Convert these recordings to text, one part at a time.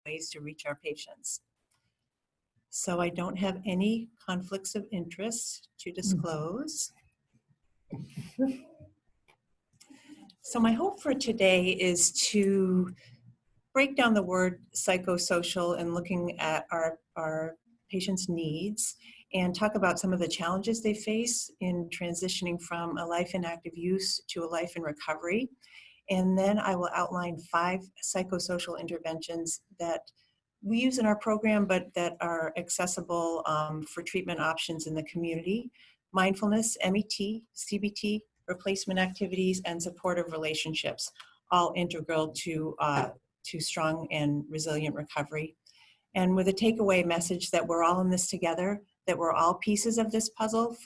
ways to reach our patients. So I don't have any conflicts of interest to disclose. So my hope for today is to break down the word psychosocial and looking at our patients' needs and talk about some of the challenges they face in transitioning from a life in active use to a life in recovery. And then I will outline 5 psychosocial interventions that we use in our program, but that are accessible for treatment options in the community: mindfulness, MET, CBT, replacement activities, and supportive relationships, all integral to strong and resilient recovery. And with a takeaway message that we're all in this together, that we're all pieces of this puzzle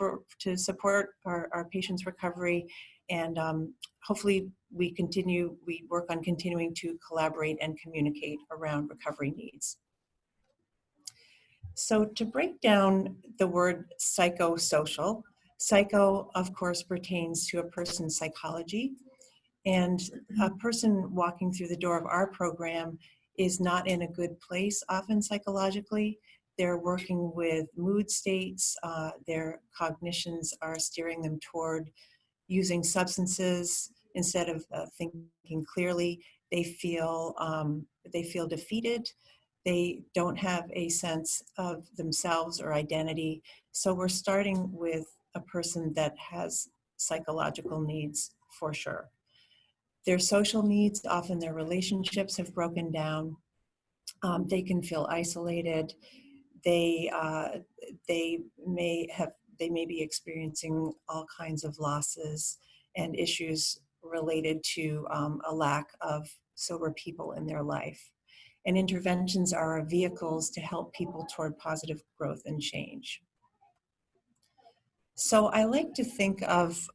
to support our patients' recovery. And hopefully we work on continuing to collaborate and communicate around recovery needs. So to break down the word psychosocial, psycho, of course, pertains to a person's psychology. And a person walking through the door of our program is not in a good place, often psychologically. They're working with mood states. Their cognitions are steering them toward using substances instead of thinking clearly. They feel defeated. They don't have a sense of themselves or identity. So we're starting with a person that has psychological needs for sure. Their social needs, often their relationships have broken down. They can feel isolated. They may be experiencing all kinds of losses and issues related to a lack of sober people in their life. And interventions are our vehicles to help people toward positive growth and change. So I like to think of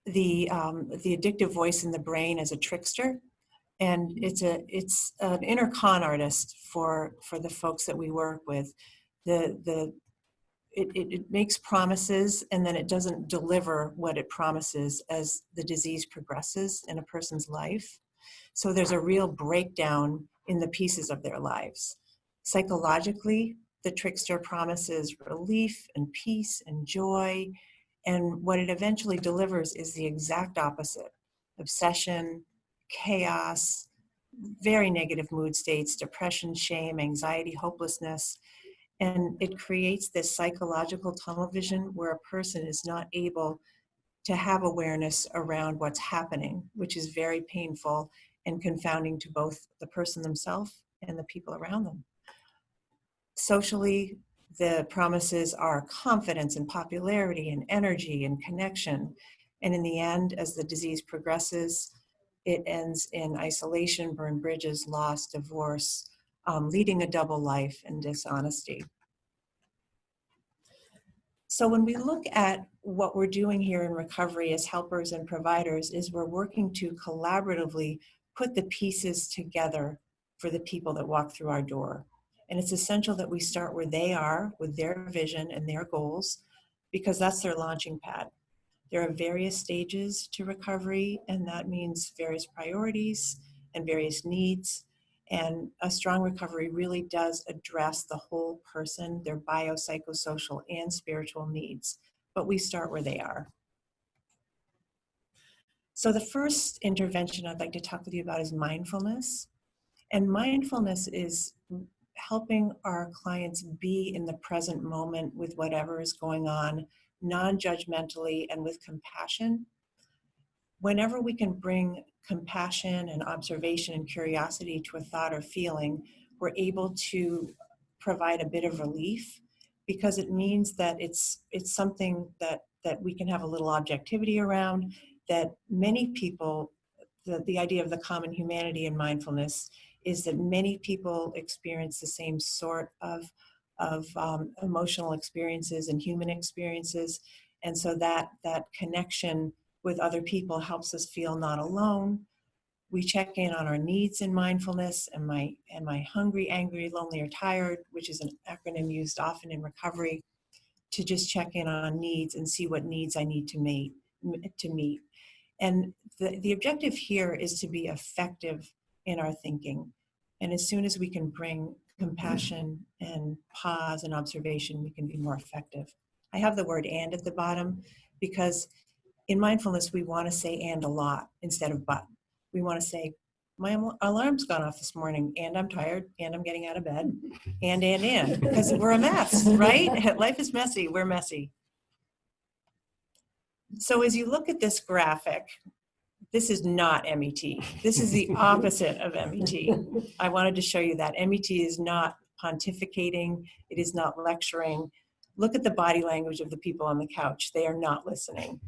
the addictive voice in the brain as a trickster, and it's an inner con artist for the folks that we work with. It makes promises, and then it doesn't deliver what it promises as the disease progresses in a person's life. So there's a real breakdown in the pieces of their lives. Psychologically, the trickster promises relief and peace and joy, and what it eventually delivers is the exact opposite: obsession, chaos, very negative mood states, depression, shame, anxiety, hopelessness. And it creates this psychological tunnel vision where a person is not able to have awareness around what's happening, which is very painful and confounding to both the person themselves and the people around them. Socially, the promises are confidence and popularity and energy and connection. And in the end, as the disease progresses, it ends in isolation, burned bridges, loss, divorce, leading a double life and dishonesty. So when we look at what we're doing here in recovery as helpers and providers, is we're working to collaboratively put the pieces together for the people that walk through our door. And it's essential that we start where they are with their vision and their goals, because that's their launching pad. There are various stages to recovery, and that means various priorities and various needs. And a strong recovery really does address the whole person, their biopsychosocial and spiritual needs. But we start where they are. So the first intervention I'd like to talk with you about is mindfulness. And mindfulness is helping our clients be in the present moment with whatever is going on, non-judgmentally and with compassion. Whenever we can bring compassion and observation and curiosity to a thought or feeling, we're able to provide a bit of relief, because it means that it's something that we can have a little objectivity around, that many people, the idea of the common humanity in mindfulness is that many people experience the same sort of emotional experiences and human experiences. And so that connection with other people helps us feel not alone. We check in on our needs in mindfulness. Am I hungry, angry, lonely, or tired, which is an acronym used often in recovery, to just check in on needs and see what needs I need to meet. And the objective here is to be effective in our thinking. And as soon as we can bring compassion and pause and observation, we can be more effective. I have the word "and" at the bottom because in mindfulness, we want to say "and" a lot instead of "but." We want to say, my alarm's gone off this morning, and I'm tired, and I'm getting out of bed, and, because we're a mess, right? Life is messy, we're messy. So as you look at this graphic, this is not MET. This is the opposite of MET. I wanted to show you that. MET is not pontificating. It is not lecturing. Look at the body language of the people on the couch. They are not listening.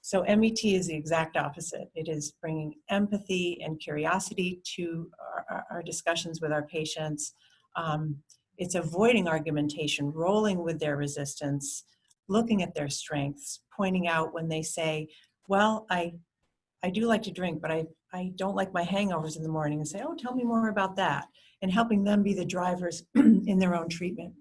So MET is the exact opposite. It is bringing empathy and curiosity to our discussions with our patients. It's avoiding argumentation, rolling with their resistance, looking at their strengths, pointing out when they say, well, I do like to drink, but I don't like my hangovers in the morning, and say, oh, tell me more about that, and helping them be the drivers in their own treatment.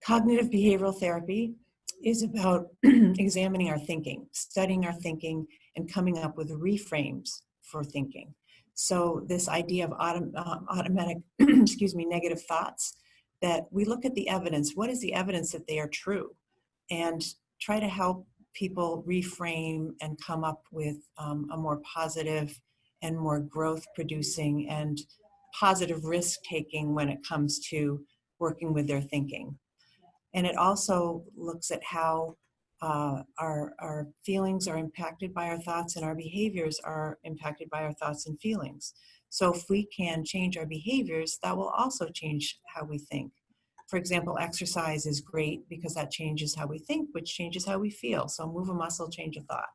Cognitive behavioral therapy is about examining our thinking, studying our thinking, and coming up with reframes for thinking. So this idea of automatic, negative thoughts, that we look at the evidence. What is the evidence that they are true? And try to help people reframe and come up with a more positive and more growth-producing and positive risk-taking when it comes to working with their thinking. And it also looks at how our feelings are impacted by our thoughts and our behaviors are impacted by our thoughts and feelings. So if we can change our behaviors, that will also change how we think. For example, exercise is great because that changes how we think, which changes how we feel. So move a muscle, change a thought.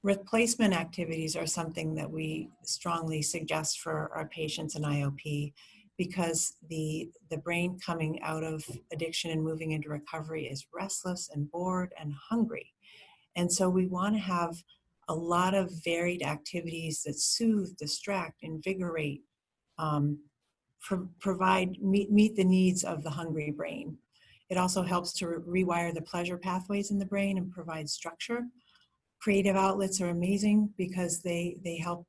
Replacement activities are something that we strongly suggest for our patients in IOP, because the brain coming out of addiction and moving into recovery is restless and bored and hungry. And so we want to have a lot of varied activities that soothe, distract, invigorate, meet the needs of the hungry brain. It also helps to rewire the pleasure pathways in the brain and provide structure. Creative outlets are amazing because they help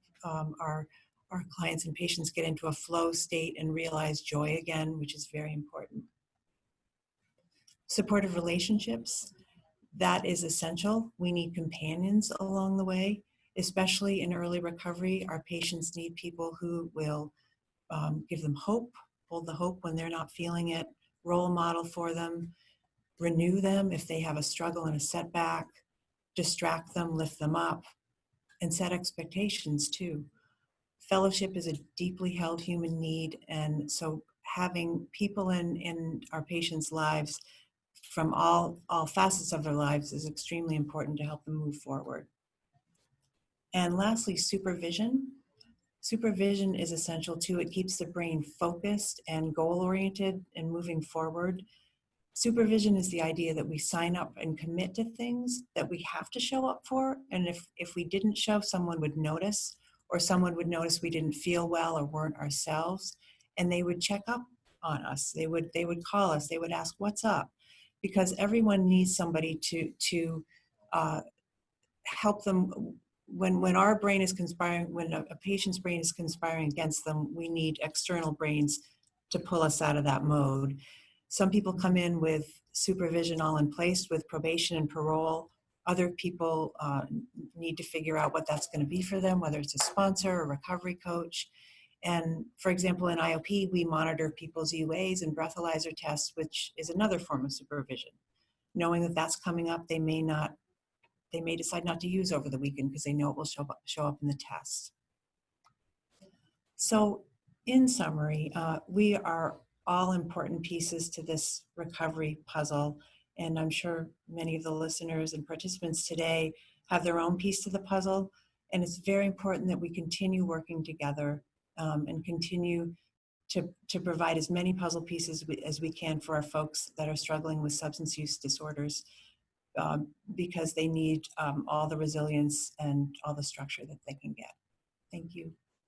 our clients and patients get into a flow state and realize joy again, which is very important. Supportive relationships, that is essential. We need companions along the way, especially in early recovery. Our patients need people who will give them hope, hold the hope when they're not feeling it, role model for them, renew them if they have a struggle and a setback, distract them, lift them up, and set expectations too. Fellowship is a deeply held human need, and so having people in our patients' lives from all facets of their lives is extremely important to help them move forward. And lastly, supervision. Supervision is essential too. It keeps the brain focused and goal-oriented and moving forward. Supervision is the idea that we sign up and commit to things that we have to show up for, and if we didn't show, someone would notice, or someone would notice we didn't feel well or weren't ourselves, and they would check up on us. They would call us. They would ask, "What's up?" Because everyone needs somebody to help them. When our brain is conspiring, when a patient's brain is conspiring against them, we need external brains to pull us out of that mode. Some people come in with supervision all in place with probation and parole. Other people need to figure out what that's going to be for them, whether it's a sponsor, a recovery coach. And for example, in IOP, we monitor people's UAs and breathalyzer tests, which is another form of supervision. Knowing that that's coming up, they may decide not to use over the weekend because they know it will show up in the test. So in summary, we are all important pieces to this recovery puzzle. And I'm sure many of the listeners and participants today have their own piece to the puzzle. And it's very important that we continue working together and continue to provide as many puzzle pieces as we can for our folks that are struggling with substance use disorders, because they need all the resilience and all the structure that they can get. Thank you.